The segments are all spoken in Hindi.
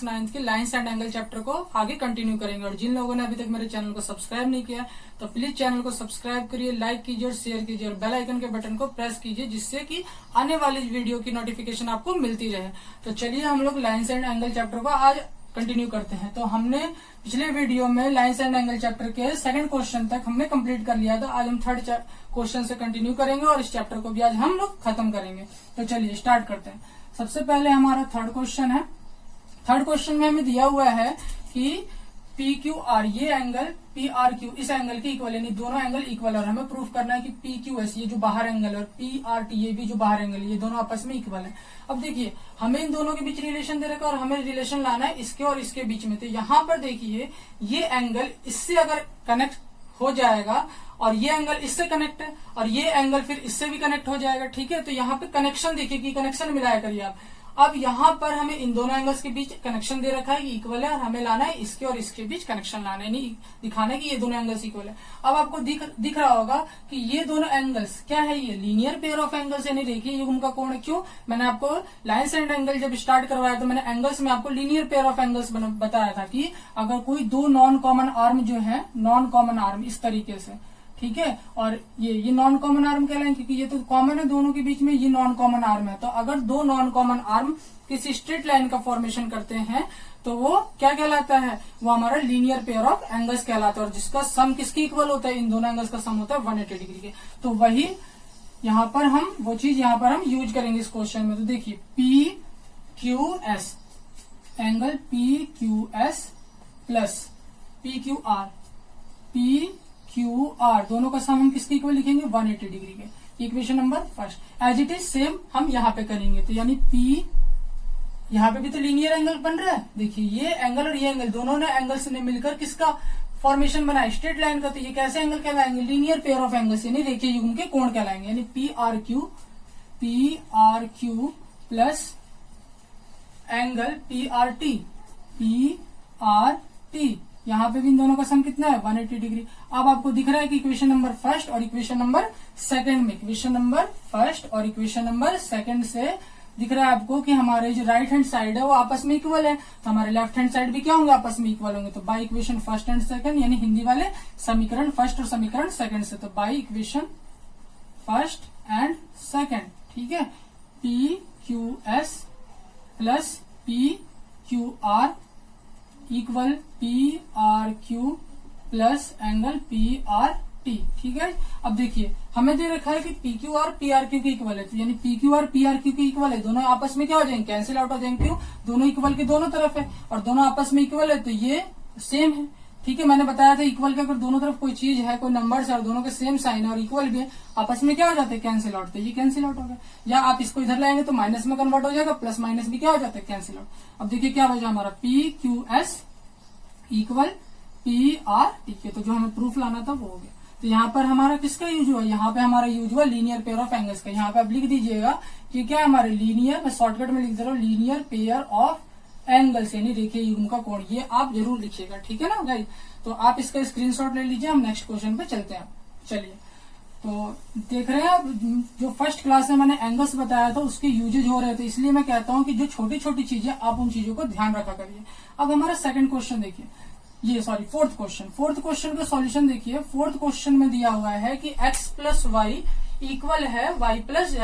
9th के लाइंस एंड एंगल चैप्टर को आगे कंटिन्यू करेंगे। और जिन लोगों ने अभी तक मेरे चैनल को सब्सक्राइब नहीं किया तो प्लीज चैनल को सब्सक्राइब करिए, लाइक कीजिए और शेयर कीजिए और बेल आइकन के बटन को प्रेस कीजिए जिससे कि आने वाली वीडियो की नोटिफिकेशन आपको मिलती रहे। तो चलिए हम लोग लाइंस एंड एंगल चैप्टर को आज कंटिन्यू करते हैं। तो हमने पिछले वीडियो में लाइंस एंड एंगल चैप्टर के सेकंड क्वेश्चन तक हमने कंप्लीट कर लिया था। आज हम थर्ड क्वेश्चन से कंटिन्यू करेंगे और इस चैप्टर को भी आज हम लोग खत्म करेंगे। तो चलिए स्टार्ट करते हैं। सबसे पहले हमारा थर्ड क्वेश्चन है। थर्ड क्वेश्चन में हमें दिया हुआ है कि पी क्यू आर ये एंगल पी आर क्यू इस एंगल के इक्वल, यानी दोनों एंगल इक्वल, और हमें प्रूफ करना है कि पी क्यू एस ये जो बाहर एंगल और पी आर टी ये भी जो बाहर एंगल ये दोनों आपस में इक्वल है। अब देखिए हमें इन दोनों के बीच रिलेशन दे रखा है और हमें रिलेशन लाना है इसके और इसके बीच में। तो यहाँ पर देखिए ये एंगल इससे अगर कनेक्ट हो जाएगा और ये एंगल इससे कनेक्ट है और ये एंगल फिर इससे भी कनेक्ट हो जाएगा, ठीक है। तो यहाँ पे कनेक्शन देखिए कि कनेक्शन मिलाया करिए आप। अब यहाँ पर हमें इन दोनों एंगल्स के बीच कनेक्शन दे रखा है कि इक्वल है और हमें लाना है इसके और इसके बीच कनेक्शन लाना है, नहीं दिखाना है कि ये दोनों एंगल्स इक्वल है। अब आपको दिख रहा होगा कि ये दोनों एंगल्स क्या है, ये लीनियर पेयर ऑफ एंगल्स यानी रेखीय युग्म का कोण है। क्यों? मैंने आपको लाइंस एंड एंगल जब स्टार्ट करवाया तो मैंने एंगल्स में आपको लीनियर पेयर ऑफ एंगल्स बताया था कि अगर कोई दो नॉन कॉमन आर्म जो है, नॉन कॉमन आर्म इस तरीके से, ठीक है, और ये नॉन कॉमन आर्म कहलाएंगे क्योंकि ये तो कॉमन है दोनों के बीच में, ये नॉन कॉमन आर्म है। तो अगर दो नॉन कॉमन आर्म किसी स्ट्रेट लाइन का फॉर्मेशन करते हैं तो वो क्या कहलाता है, वो हमारा लीनियर पेयर ऑफ एंगल्स कहलाता है। और जिसका सम किसके इक्वल होता है, इन दोनों एंगल्स का सम होता है 180 डिग्री के। तो वही यहाँ पर हम वो चीज यहाँ पर हम यूज करेंगे इस क्वेश्चन में। तो देखिए P Q S, angle P Q S plus P Q R, P Q R दोनों का सम हम किसके इक्वल लिखेंगे, 180 डिग्री के। Equation number first as it is same हम यहाँ पे करेंगे। तो यानी पी, यहाँ पे भी तो लीनियर एंगल बन रहा है, देखिए ये एंगल और ये एंगल दोनों ने एंगल्स ने मिलकर किसका फॉर्मेशन बनाया, स्ट्रेट लाइन का। तो ये कैसे एंगल कहलाएंगे, लीनियर पेयर ऑफ एंगल्स यानी रेखीय युग्म के कोण कहलाएंगे। यानी P R Q plus angle P R T, यहाँ पे भी इन दोनों का सम कितना है, 180 डिग्री। अब आपको दिख रहा है कि इक्वेशन नंबर फर्स्ट और इक्वेशन नंबर सेकंड में, इक्वेशन नंबर फर्स्ट और इक्वेशन नंबर सेकंड से दिख रहा है आपको कि हमारे जो राइट हैंड साइड है वो आपस में इक्वल है, तो हमारे लेफ्ट हैंड साइड भी क्या होंगे, आपस में इक्वल होंगे। तो by equation first and second, यानी हिंदी वाले समीकरण फर्स्ट और समीकरण सेकंड से, तो by equation first and second, ठीक है, P Q S plus P Q R equal P R Q plus angle P R T, ठीक है। अब देखिए हमें दे रखा है कि P Q R P R Q के इक्वल है, तो यानी P Q R P R Q के इक्वल है, दोनों आपस में क्या हो जाएंगे, कैंसिल आउट हो जाएंगे। क्यों? दोनों इक्वल के दोनों तरफ है और दोनों आपस में इक्वल है तो ये सेम है, ठीक है। मैंने बताया था इक्वल के अगर दोनों तरफ कोई चीज है, कोई नंबर्स है और दोनों के सेम साइन है और इक्वल भी है, आपस में क्या हो जाते हैं, कैंसिल आउट। तो ये कैंसिल आउट हो गया, या आप इसको इधर लाएंगे तो माइनस में कन्वर्ट हो जाएगा, प्लस माइनस भी क्या हो जाता है, कैंसिल आउट। अब देखिए क्या बचा हमारा P Q S equal P R, ठीक है। तो जो हमें प्रूफ लाना था वो हो गया। तो यहाँ पर हमारा किसका यूज हुआ, यहाँ पे हमारा यूज हुआ लीनियर पेयर ऑफ एंगल्स का। यहाँ पे आप लिख दीजिएगा कि क्या है हमारे लीनियर, मैं शॉर्टकट में लिख दे रहा हूँ, लीनियर पेयर ऑफ एंगल्स यानी रेखीय युग्म का कोण, ये आप जरूर लिखिएगा, ठीक है ना गाइस। तो आप इसका स्क्रीनशॉट ले लीजिए, हम नेक्स्ट क्वेश्चन पे चलते हैं। चलिए तो देख रहे हैं आप, जो फर्स्ट क्लास में मैंने एंगल्स बताया था उसके यूजेज हो रहे थे, इसलिए मैं कहता हूँ कि जो छोटी छोटी चीजें आप उन चीजों को ध्यान रखा करिए। अब हमारा सेकंड क्वेश्चन देखिए, ये सॉरी फोर्थ क्वेश्चन का सॉल्यूशन देखिए। फोर्थ क्वेश्चन में दिया हुआ है कि x प्लस वाई इक्वल है y plus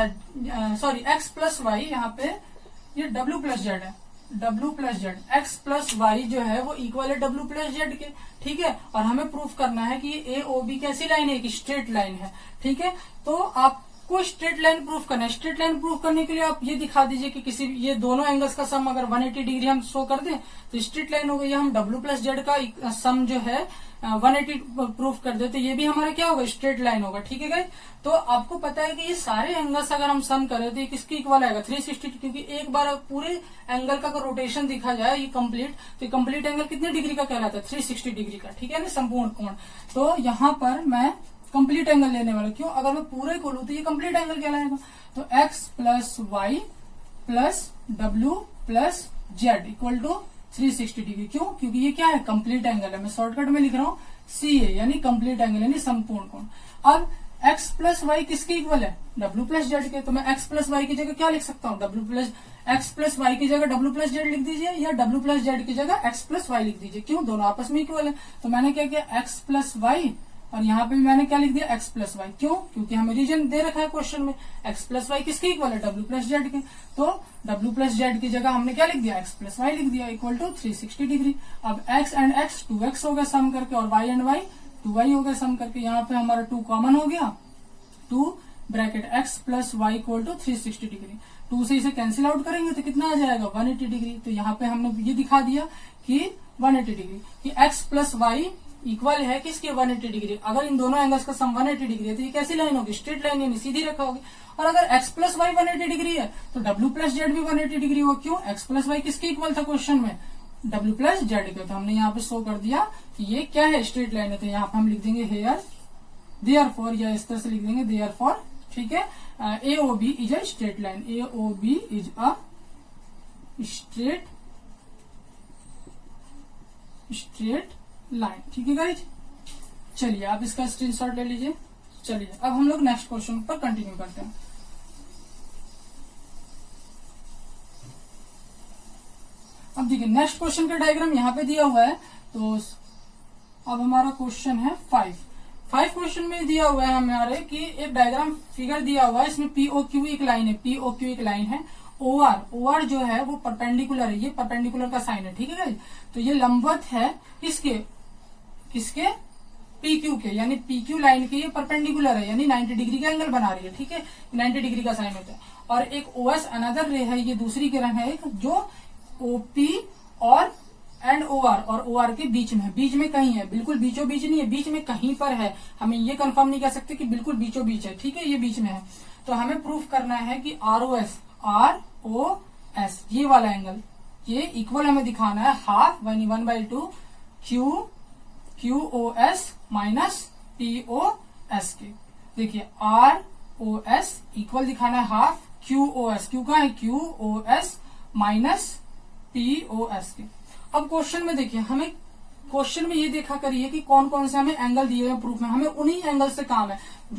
sorry x plus Y, यहाँ पे ये w प्लस जेड है, w plus Z, x plus Y जो है वो इक्वल है w प्लस जेड के, ठीक है। और हमें प्रूफ करना है कि ये AOB कैसी लाइन है, कि स्ट्रेट लाइन है, ठीक है। तो आपको स्ट्रेट लाइन प्रूफ करना है। स्ट्रेट लाइन प्रूफ करने के लिए आप ये दिखा दीजिए कि किसी ये दोनों एंगल्स का सम अगर 180 डिग्री हम शो कर दें तो स्ट्रेट लाइन हो गई। हम w प्लस जेड का सम जो है 180 प्रूफ कर देते, ये भी हमारा क्या होगा, स्ट्रेट लाइन होगा, ठीक है गाइस। तो आपको पता है कि ये सारे एंगल्स अगर हम सम करें तो ये किसके इक्वल आएगा, 360, क्योंकि एक बार पूरे एंगल का अगर रोटेशन दिखा जाए ये कंप्लीट, तो कंप्लीट एंगल कितने डिग्री का कहलाता है, 360 डिग्री का, ठीक है ना, संपूर्ण कोण। तो यहाँ पर मैं कंप्लीट एंगल लेने वाला, क्यों, अगर मैं पूरे को लूं तो ये कंप्लीट एंगल कहलाएगा। तो x plus Y plus w plus Z equal to 360 degree. क्यों? क्योंकि ये क्या है, कंप्लीट एंगल है। मैं शॉर्टकट में लिख रहा हूँ CA यानी कंप्लीट एंगल यानी संपूर्ण कोण। अब x प्लस वाई किसके इक्वल है, w प्लस जेड के। तो मैं x प्लस वाई की जगह क्या लिख सकता हूँ, w plus X plus Y की जगह डब्ल्यू प्लस जेड लिख दीजिए या डब्ल्यू प्लस जेड की जगह एक्स प्लस वाई लिख दीजिए। क्यों? दोनों आपस में इक्वल है। तो मैंने क्या किया, एक्स प्लस वाई, और यहाँ पे भी मैंने क्या लिख दिया, एक्स प्लस वाई। क्यों? क्योंकि हमें रीजन दे रखा है क्वेश्चन में, एक्स प्लस वाई किसके इक्वल है, डब्ल्यू प्लस जेड के। तो डब्ल्यू प्लस जेड की जगह हमने क्या लिख दिया, एक्स प्लस वाई लिख दिया, इक्वल टू 360 डिग्री। अब एक्स एंड एक्स 2x हो गया सम करके, और वाई एंड वाई 2y हो गया सम करके। यहाँ पे हमारा 2 कॉमन हो गया, 2 bracket x plus Y equal to 360 degree. 2 से इसे कैंसिल आउट करेंगे तो कितना आ जाएगा, 180 डिग्री। तो यहाँ पे हमने ये दिखा दिया कि 180 डिग्री कि x प्लस वाई इक्वल है किसके, 180 डिग्री। अगर इन दोनों एंगल्स का सम 180 डिग्री है तो ये कैसी लाइन होगी, स्ट्रेट लाइन, यानी सीधी रेखा होगी। और अगर x प्लस वाई 180 डिग्री है तो w प्लस जेड भी 180 डिग्री होगा। क्यों? x प्लस वाई किसके इक्वल था क्वेश्चन में, w प्लस जेड के। तो हमने यहाँ पे शो कर दिया कि ये क्या है, स्ट्रेट लाइन है। तो यहाँ पे हम लिख देंगे हेयर देयरफॉर, या इस तरह से लिख देंगे देयरफॉर, ठीक है। AOB is a straight line, AOB is a straight line, ठीक है गाइज। चलिए आप इसका स्क्रीनशॉट ले लीजिए। चलिए अब हम लोग नेक्स्ट क्वेश्चन पर कंटिन्यू करते हैं। अब देखिए नेक्स्ट क्वेश्चन का डायग्राम यहाँ पे दिया हुआ है। तो अब हमारा क्वेश्चन है 5 क्वेश्चन में दिया हुआ है हमारे कि एक डायग्राम फिगर दिया हुआ है, इसमें POQ एक लाइन है, POQ एक लाइन है, OR जो है वो परपेंडिकुलर है, ये परपेंडिकुलर का साइन है, ठीक है गाइज। तो ये लंबवत है किसके PQ के, यानी PQ लाइन के ये परपेंडिकुलर है, यानी 90 डिग्री का एंगल बना रही है, ठीक है, 90 डिग्री का साइन होता है। और एक OS अनदर रे है, ये दूसरी किरण है एक, जो OP और OR और OR के बीच में कहीं है, बिल्कुल बीचों बीच नहीं है, बीच में कहीं पर है। हमें ये कंफर्म नहीं कर सकते कि बिल्कुल बीचों बीच है, ठीक है, ये बीच में है। तो हमें प्रूफ करना है कि ROS ये वाला एंगल ये इक्वल हमें दिखाना है हाफ 1/2 QOS माइनस POS के। देखिए ROS इक्वल दिखाना है हाफ QOS, क्यू का है QOS माइनस POS के। अब क्वेश्चन में देखिए, हमें क्वेश्चन में ये देखा करिए कि कौन कौन से हमें एंगल दिए हुए प्रूफ में, हमें उन्हीं एंगल से काम है।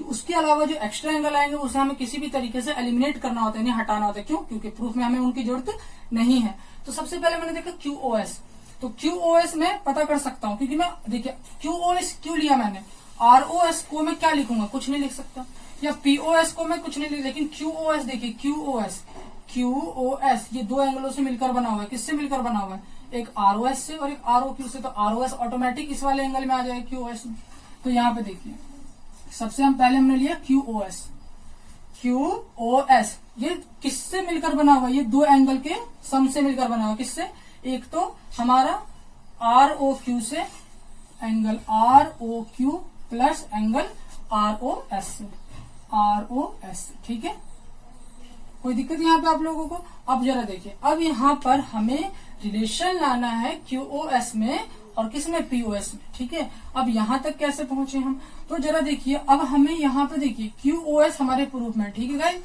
उसके अलावा जो एक्स्ट्रा एंगल आएंगे उसे हमें किसी भी तरीके से एलिमिनेट करना होता है, यानी हटाना होता है। क्यों? क्योंकि प्रूफ में हमें उनकी जरूरत नहीं है। तो सबसे पहले मैंने देखा QOS, तो QOS में पता कर सकता हूँ, क्योंकि मैं देखिए QOS क्यों लिया मैंने, ROS को मैं क्या लिखूंगा, कुछ नहीं लिख सकता, या POS को मैं कुछ नहीं लिख, लेकिन QOS देखिए QOS ये दो एंगलों से मिलकर बना हुआ है। किससे मिलकर बना हुआ है, एक ROS से और एक ROQ से। तो ROS ऑटोमेटिक इस वाले एंगल में आ जाएगा QOS में। तो यहाँ पे देखिए सबसे पहले हमने लिया QOS ये किससे मिलकर बना हुआ है, ये दो एंगल के सम से मिलकर बना हुआ है। किससे, एक तो हमारा ROQ से, angle ROQ plus angle ROS, ठीक है, कोई दिक्कत यहाँ पे आप लोगों को। अब जरा देखिए, अब यहाँ पर हमें रिलेशन लाना है QOS में और किसमें, POS में, ठीक है। अब यहाँ तक कैसे पहुंचे हम, तो जरा देखिए, अब हमें यहाँ पे देखिए QOS हमारे प्रूफ में, ठीक है गाइस,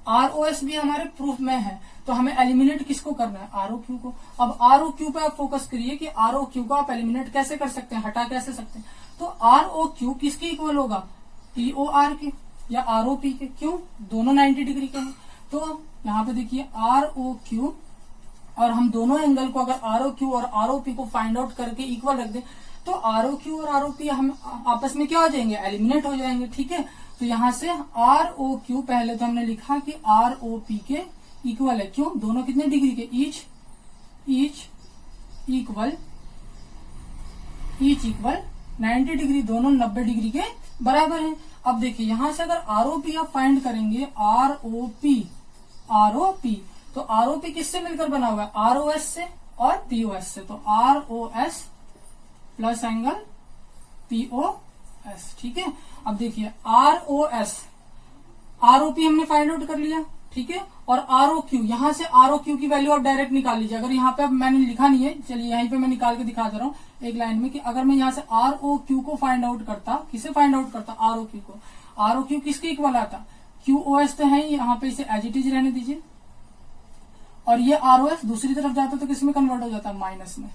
ROS भी हमारे प्रूफ में है। तो हमें एलिमिनेट किसको करना है, ROQ को। अब ROQ पे आप फोकस करिए कि ROQ को आप एलिमिनेट कैसे कर सकते हैं, हटा कैसे सकते हैं। तो ROQ किसके इक्वल होगा, POR के या ROP के। क्यों, दोनों 90 डिग्री के हैं। तो यहाँ पे देखिए ROQ, और हम दोनों एंगल को अगर ROQ और ROP को फाइंड आउट करके इक्वल रख दें तो ROQ और ROP हम आपस में क्या हो जाएंगे, एलिमिनेट हो जाएंगे, ठीक है। तो यहाँ से ROQ पहले तो हमने लिखा कि ROP के इक्वल है। क्यों, दोनों कितने डिग्री के, ईच इक्वल 90 डिग्री, दोनों 90 डिग्री के बराबर हैं। अब देखिए यहाँ से अगर ROP आप फाइंड करेंगे, ROP तो ROP किससे मिलकर बना हुआ है, ROS से और POS से। तो ROS प्लस एंगल POS, ठीक है। अब देखिए ROP हमने फाइंड आउट कर लिया, ठीक है। और ROQ, यहाँ से ROQ की वैल्यू आप डायरेक्ट निकाल लीजिए। अगर यहाँ पे अब मैंने लिखा नहीं है, चलिए यहीं पे मैं निकाल के दिखा दे रहा हूँ एक लाइन में, कि अगर मैं यहाँ से ROQ को फाइंड आउट करता, किसे फाइंड आउट करता, ROQ को। ROQ किसके इक्वल आता, QOS तो है, यहाँ पे इसे एज इट इज रहने दीजिए। और ये ROS दूसरी तरफ जाता तो किसमें कन्वर्ट हो जाता, माइनस में।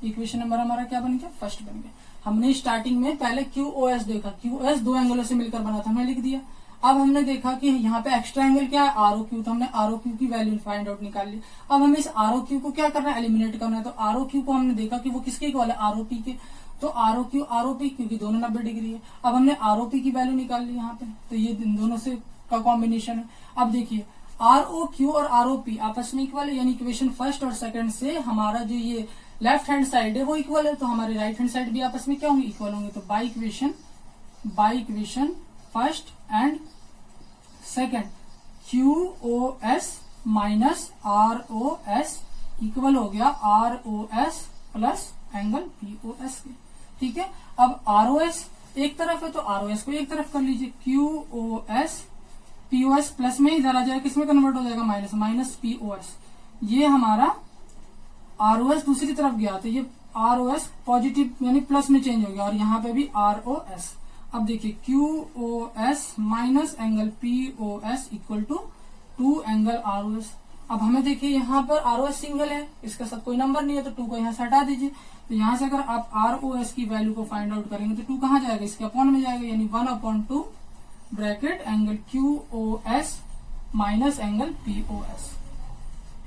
इक्वेशन नंबर हमारा क्या बन गया, फर्स्ट बन गया। हमने स्टार्टिंग में पहले QOS देखा, QOS दो एंगलों से मिलकर बना था, हमने लिख दिया। अब हमने देखा कि यहाँ पे एक्स्ट्रा एंगल क्या है, आर ओ क्यू, तो हमने आर ओ क्यू की वैल्यू फाइंड आउट निकाल ली। अब हमें इस आर ओ क्यू को क्या करना है, एलिमिनेट करना है। तो आर ओ क्यू को हमने देखा कि वो किसके इक्वल है, आर ओ पी के। तो R O Q R O P, क्योंकि दोनों 90 डिग्री है। अब हमने आर ओ पी की वैल्यू निकाल ली यहाँ पे, तो ये इन दोनों से का कॉम्बिनेशन है। अब देखिए आर ओ क्यू और आर ओ पी आपस में इक्वल है, यानी इक्वेशन फर्स्ट और सेकंड से हमारा जो ये लेफ्ट हैंड साइड है वो इक्वल है, तो हमारे राइट हैंड साइड भी आपस में क्या होंगे, इक्वल होंगे। तो by equation first and second Q O S minus R O S equal हो गया R O S plus angle P O S के। ठीक है, अब आर ओ एस एक तरफ है तो आर ओ एस को एक तरफ कर लीजिए, Q O S P O S plus में इधर आ जाएगा, किसमें कन्वर्ट हो जाएगा, माइनस पी ओ एस। ये हमारा आर ओ एस दूसरी तरफ गया तो ये आर ओ एस पॉजिटिव यानी प्लस में चेंज हो गया, और यहाँ पे भी आर ओ एस। अब देखिए Q O S minus angle P O S equal to 2 angle R O S. अब हमें देखिए यहाँ पर आर ओ एस सिंगल है, इसका साथ कोई नंबर नहीं है, तो 2 को यहाँ से हटा दीजिए। तो यहाँ से अगर आप आर ओ एस की वैल्यू को फाइंड आउट करेंगे तो 2 कहाँ जाएगा, इसके अपॉन में जाएगा, यानी 1/2 bracket angle Q O S minus angle P O S.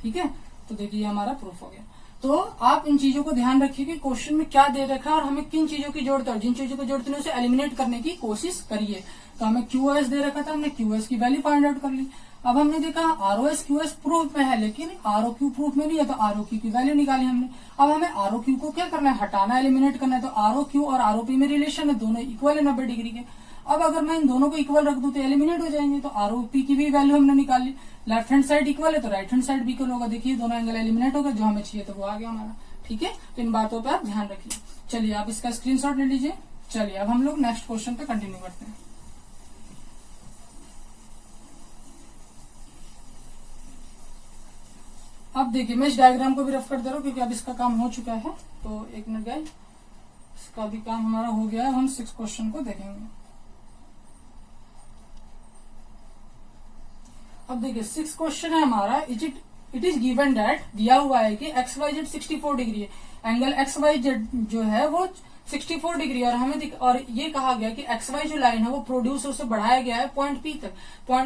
ठीक है, तो देखिए हमारा प्रूफ हो गया। तो आप इन चीजों को ध्यान रखिए कि क्वेश्चन में क्या दे रखा है और हमें किन चीजों की जरूरत है, और जिन चीजों की जरूरत है उसे एलिमिनेट करने की कोशिश करिए। तो हमें क्यूएस दे रखा था, हमने क्यूएस की वैल्यू फाइंड आउट कर ली। अब हमने देखा आरओएस क्यूएस प्रूफ में है, लेकिन आरओ क्यू प्रूफ में नहीं है, तो आरओ क्यू की वैल्यू निकाली हमने। अब हमें आरओ क्यू को क्या करना है, हटाना, एलिमिनेट करना है। तो आरओ क्यू और आरओ पी में रिलेशन है, दोनों इक्वल है 90 डिग्री के। अब अगर मैं इन दोनों को इक्वल रख दूं तो एलिमिनेट हो जाएंगे। तो आरओ पी की भी वैल्यू हमने निकाल ली, लेफ्ट हैंड साइड इक्वल है तो राइट हैंड साइड भी इक्वल होगा। देखिए दोनों एंगल एलिमिनेट हो गए, जो हमें चाहिए तो वो आ गया हमारा। ठीक है, तो इन बातों पर आप ध्यान रखिए। चलिए आप इसका स्क्रीनशॉट ले लीजिए। चलिए अब हम लोग नेक्स्ट क्वेश्चन पे कंटिन्यू करते हैं। अब देखिए मैं इस डायग्राम को भी रफ कर दे रहा हूँ क्योंकि अब इसका काम हो चुका है। तो 1 मिनट गाइस, इसका भी काम हमारा हो गया है। हम 6 क्वेश्चन को देखेंगे। अब देखिए 6 क्वेश्चन है हमारा। इट इज गिवन दैट, दिया हुआ है कि एक्स वाई जेड 64 डिग्री है, एंगल एक्स वाई जेड जो है वो 64 डिग्री, और हमें और ये कहा गया कि एक्स वाई जो लाइन है वो प्रोड्यूस उसे बढ़ाया गया है पॉइंट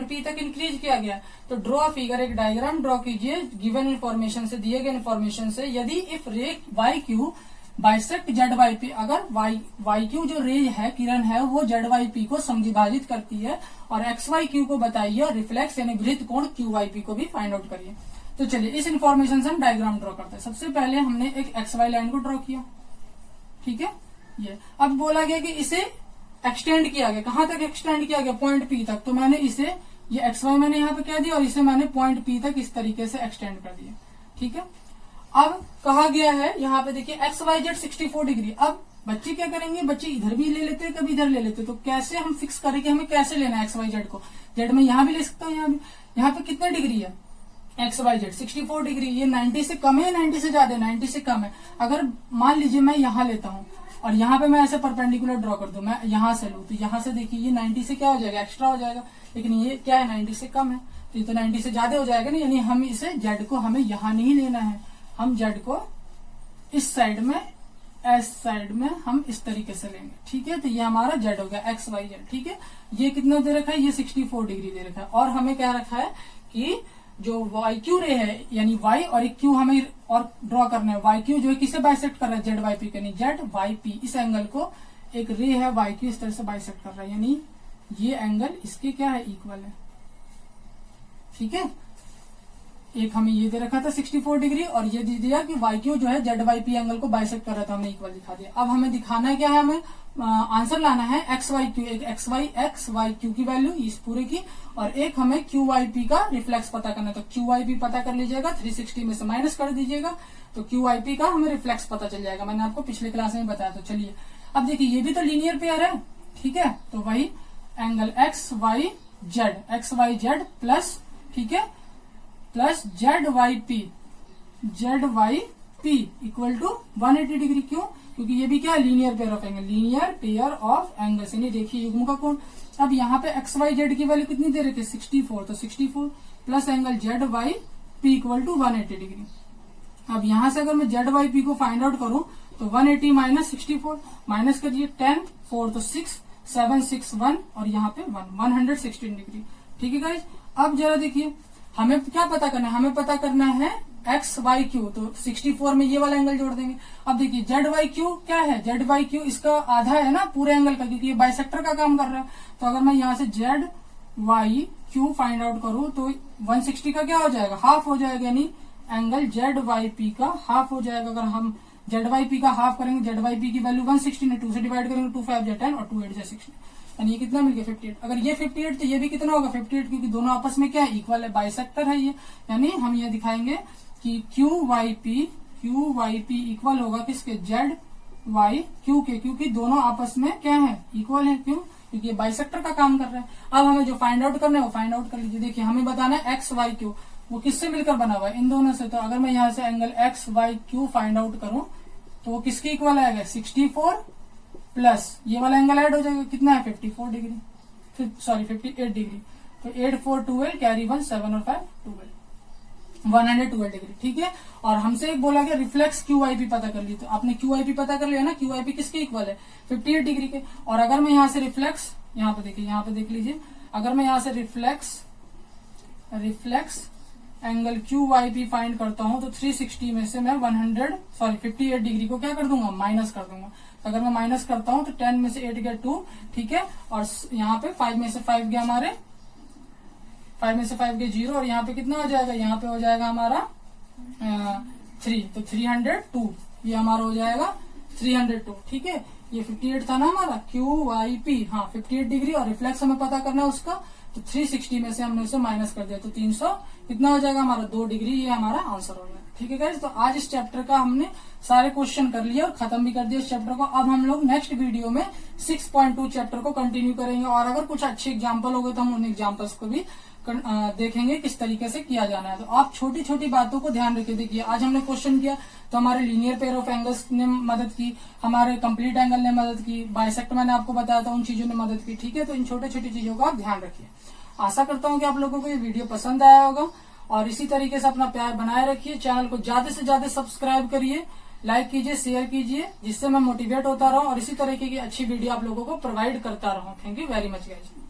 पी तक इंक्रीज किया गया है। तो ड्रॉ फिगर, एक डायग्राम ड्रॉ कीजिए गिवन इन्फॉर्मेशन से, दिए गए इन्फॉर्मेशन से। यदि if ray Y Q bisect Z Y P, अगर वाई क्यू जो रे है, किरण है, वो जेड वाई पी को समविभाजित करती है, और एक्स वाई क्यू को बताइए, और रिफ्लेक्स यानी वृत्त कोण क्यू वाई पी को भी फाइंड आउट करिए। तो चलिए इस इन्फॉर्मेशन से हम डायग्राम ड्रॉ करते हैं। सबसे पहले हमने एक एक्स वाई लाइन को ड्रॉ किया, ठीक है। ये अब बोला गया कि इसे एक्सटेंड किया गया, कहां तक एक्सटेंड किया गया, पॉइंट पी तक। तो मैंने इसे, ये एक्स वाई मैंने यहाँ पे क्या दिया, और इसे मैंने पॉइंट पी तक इस तरीके से एक्सटेंड कर दिया, ठीक है। अब कहा गया है यहाँ पे देखिए एक्स वाई जेड 64 डिग्री। अब बच्चे क्या करेंगे, बच्चे इधर भी ले लेते हैं, कभी इधर ले लेते हैं। तो कैसे हम फिक्स करें कि हमें कैसे लेना है एक्स वाई जेड को। जेड में यहाँ भी ले सकता हूँ, यहाँ पे कितने डिग्री है एक्स वाई जेड 64 डिग्री। ये 90 से कम है, 90 से ज्यादा है, 90 से कम है। अगर मान लीजिए मैं यहाँ लेता हूँ और यहाँ पे मैं ऐसे परपेंडिकुलर ड्रॉ कर दूं, मैं यहाँ से लूं, तो यहाँ से देखिए ये 90 से क्या हो जाएगा, एक्स्ट्रा हो जाएगा। लेकिन ये क्या है, 90 से कम है, तो ये तो 90 से ज्यादा हो जाएगा ना। यानी हम इसे जेड को हमें यहाँ नहीं लेना है, हम जेड को इस साइड में, एस साइड में हम इस तरीके से लेंगे, ठीक है। तो ये हमारा जेड हो गया एक्स वाई जेड, ठीक है। ये कितना दे रखा है, ये 64 डिग्री दे रखा है। और हमें क्या रखा है कि जो वाई क्यू रे है, यानी वाई और एक क्यू हमें और ड्रॉ करना है। वाई क्यू जो है किसे बाइसेक्ट कर रहा है, जेड वाई पी, यानी जेड वाई पी। इस एंगल को एक रे है वाई क्यू इस तरह से बाइसेक्ट कर रहा है, यानी ये एंगल इसके क्या है, इक्वल है, ठीक है। एक हमें ये दे रखा था 64 डिग्री, और ये दे दिया कि वाई क्यू जो है जेड वाई पी एंगल को बाइसेक्ट कर रहा था, हमने इक्वल दिखा दिया। अब हमें दिखाना है क्या है, हमें आंसर लाना है एक्स वाई क्यू, एक एक्स वाई क्यू की वैल्यू इस पूरे की, और एक हमें क्यू वाई पी का रिफ्लेक्स पता करना है। तो क्यू वाई पी पता कर लीजिएगा, 360 में से माइनस कर दीजिएगा, तो क्यू वाई पी का हमें रिफ्लेक्स पता चल जाएगा। मैंने आपको पिछले क्लास में बताया। तो चलिए अब देखिए ये भी तो लीनियर पेयर है, ठीक है। तो वही angle X Y Z plus, ठीक है, plus Z Y P equal to 180 degree. क्यों, क्योंकि ये भी क्या है, linear pair of angle, linear pair of angles, यानी देखिए युग्म का कोण। अब यहाँ पे एक्स वाई जेड की वैल्यू कितनी दे रखी है, 64, तो 64 प्लस angle Z Y P equal to 180 degree. अब यहाँ से अगर मैं जेड वाई पी को फाइंड आउट करूं तो 180 माइनस 64, माइनस करिए 10, 4 तो 6, 761 और यहाँ पे 116 डिग्री। ठीक है गाइज। अब जरा देखिए हमें क्या पता करना है, हमें पता करना है एक्स वाई क्यू। तो 64 में ये वाला एंगल जोड़ देंगे। अब देखिए जेड वाई क्यू क्या है, जेड वाई क्यू इसका आधा है ना पूरे एंगल का, क्योंकि ये बाइसेक्टर का काम कर रहा है। तो अगर मैं यहाँ से Z Y Q find out करूं तो 160 का क्या हो जाएगा, हाफ हो जाएगा, यानी एंगल जेड वाई पी का हाफ हो जाएगा। अगर हम जेड वाई पी का हाफ करेंगे, जेड वाई पी की वैल्यू 160 है, 2 से डिवाइड करेंगे, 2 5 10 और 2 8 16, यानी ये कितना मिल गया 58। अगर ये 58 तो ये भी कितना होगा 58, क्योंकि दोनों आपस में क्या है, इक्वल है, बाइसेक्टर है ये। यानी हम ये दिखाएंगे कि क्यू वाई पी इक्वल होगा किसके, जेड वाई क्यू के, क्योंकि दोनों आपस में क्या है, इक्वल है। क्यों, क्योंकि ये बाइसेक्टर का काम कर रहा है। अब हमें जो फाइंड आउट करना है वो फाइंड आउट कर लीजिए। देखिए हमें बताना है एक्स वाई क्यू, वो किससे मिलकर बना हुआ है, इन दोनों से। तो अगर मैं यहाँ से angle X Y Q find out करूं तो वो किसके इक्वल आएगा, 64 प्लस ये वाला एंगल ऐड हो जाएगा, कितना है 54 डिग्री, सॉरी 58 डिग्री। तो 8 4 12 कैरी 1 7 और 5 12, 112 डिग्री। ठीक है। और हमसे एक बोला गया रिफ्लेक्स क्यू आई पी पता कर ली, तो आपने क्यू आई पी पता कर लिया ना, क्यू आई पी किसके इक्वल है, 58 डिग्री के। और अगर मैं यहाँ से रिफ्लेक्स, यहाँ पे देखिए, यहाँ पे देख लीजिए, अगर मैं यहाँ से reflex angle Q Y P find करता हूं तो 360 में से मैं 58 डिग्री को क्या कर दूंगा, माइनस कर दूंगा। तो अगर मैं माइनस करता हूं तो 10 में से 8 गया 2, ठीक है। और यहाँ पे 5 में से 5 गया हमारे 5 में से 5 गया 0, और यहाँ पे कितना हो जाएगा, यहाँ पे हो जाएगा हमारा 3, तो 302, ये हमारा हो जाएगा 302। ठीक है। ये 58 था ना हमारा क्यू वाई पी, हाँ 58 डिग्री, और रिफ्लेक्स हमें पता करना है उसका, तो 360 में से हमने उसे माइनस कर दिया, तो 300 कितना हो जाएगा हमारा 2 डिग्री, ये हमारा आंसर हो गया। ठीक है गाइस। तो आज इस चैप्टर का हमने सारे क्वेश्चन कर लिए और खत्म भी कर दिया इस चैप्टर को। अब हम लोग नेक्स्ट वीडियो में 6.2 चैप्टर को कंटिन्यू करेंगे, और अगर कुछ अच्छे एग्जाम्पल हो गए तो हम उन एग्जाम्पल्स को भी देखेंगे किस तरीके से किया जाना है। तो आप छोटी छोटी बातों को ध्यान रखिए। देखिए आज हमने क्वेश्चन किया तो हमारे लीनियर पेयर ऑफ एंगल्स ने मदद की, हमारे कंप्लीट एंगल ने मदद की, बाइसेक्ट मैंने आपको बताया था, उन चीजों ने मदद की। ठीक है। तो इन छोटे छोटी चीजों का आप ध्यान रखिए। आशा करता हूँ कि आप लोगों को ये वीडियो पसंद आया होगा, और इसी तरीके से अपना प्यार बनाए रखिए। चैनल को ज्यादा से ज्यादा सब्सक्राइब करिए, लाइक कीजिए, शेयर कीजिए, जिससे मैं मोटिवेट होता रहूं और इसी तरीके की अच्छी वीडियो आप लोगों को प्रोवाइड करता रहूं। Thank you very much guys.